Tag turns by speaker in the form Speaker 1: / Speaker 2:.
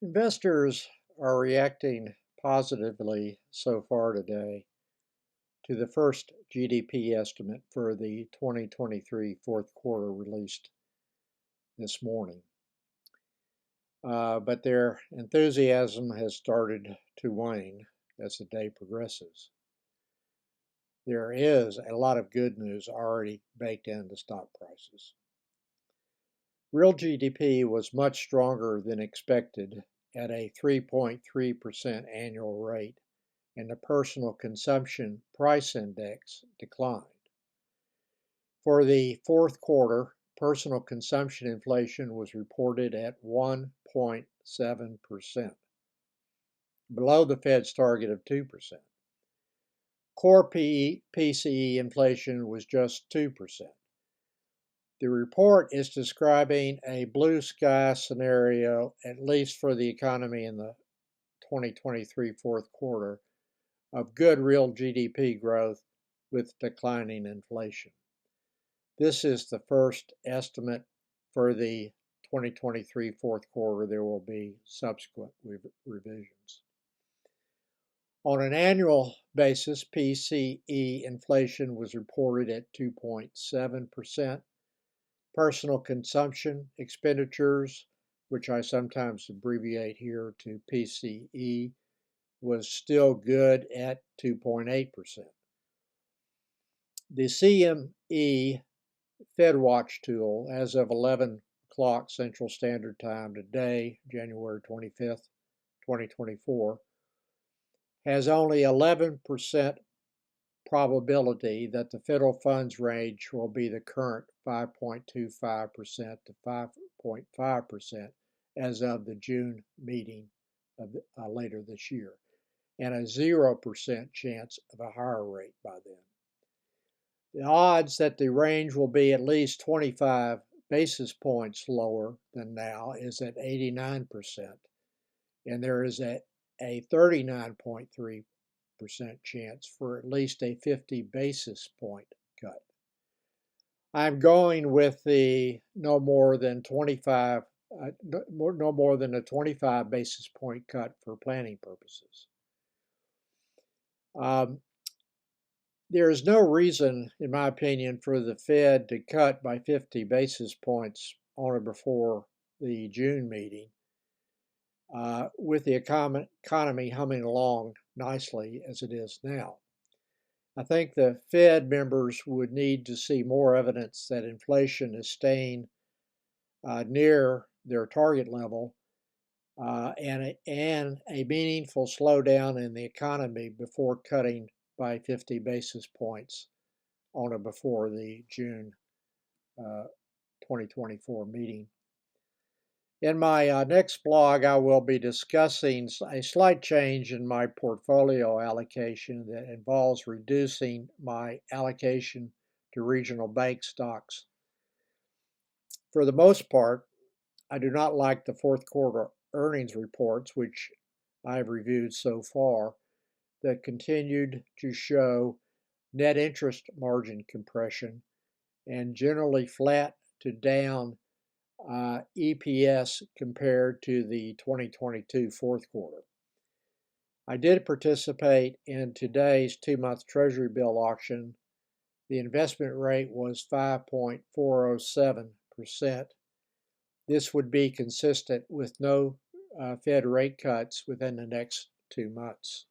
Speaker 1: Investors are reacting positively so far today to the first GDP estimate for the 2023 fourth quarter released this morning. But their enthusiasm has started to wane as the day progresses. There is a lot of good news already baked into stock prices. Real GDP was much stronger than expected at a 3.3% annual rate, and the personal consumption price index declined. For the fourth quarter, personal consumption inflation was reported at 1.7%, below the Fed's target of 2%. Core PCE inflation was just 2%. The report is describing a blue sky scenario, at least for the economy in the 2023 fourth quarter, of good real GDP growth with declining inflation. This is the first estimate for the 2023 fourth quarter. There will be subsequent revisions. On an annual basis, PCE inflation was reported at 2.7%. Personal consumption expenditures, which I sometimes abbreviate here to PCE, was still good at 2.8%. The CME FedWatch tool, as of 11 o'clock Central Standard Time today, January 25th, 2024, has only 11% probability that the federal funds range will be the current 5.25% to 5.5% as of the June meeting of later this year, and a 0% chance of a higher rate by then. The odds that the range will be at least 25 basis points lower than now is at 89%, and there is a 39.3% chance for at least a 50 basis point cut. I'm going with the no more than a 25 basis point cut for planning purposes. There is no reason, in my opinion, for the Fed to cut by 50 basis points on or before the June meeting, with the economy humming along nicely as it is now. I think the Fed members would need to see more evidence that inflation is staying near their target level and a meaningful slowdown in the economy before cutting by 50 basis points on or before the June 2024 meeting. In my next blog, I will be discussing a slight change in my portfolio allocation that involves reducing my allocation to regional bank stocks. For the most part, I do not like the fourth quarter earnings reports, which I've reviewed so far, that continued to show net interest margin compression and generally flat to down EPS compared to the 2022 fourth quarter. I did participate in today's 2-month Treasury bill auction. The investment rate was 5.407%. This would be consistent with no Fed rate cuts within the next 2 months.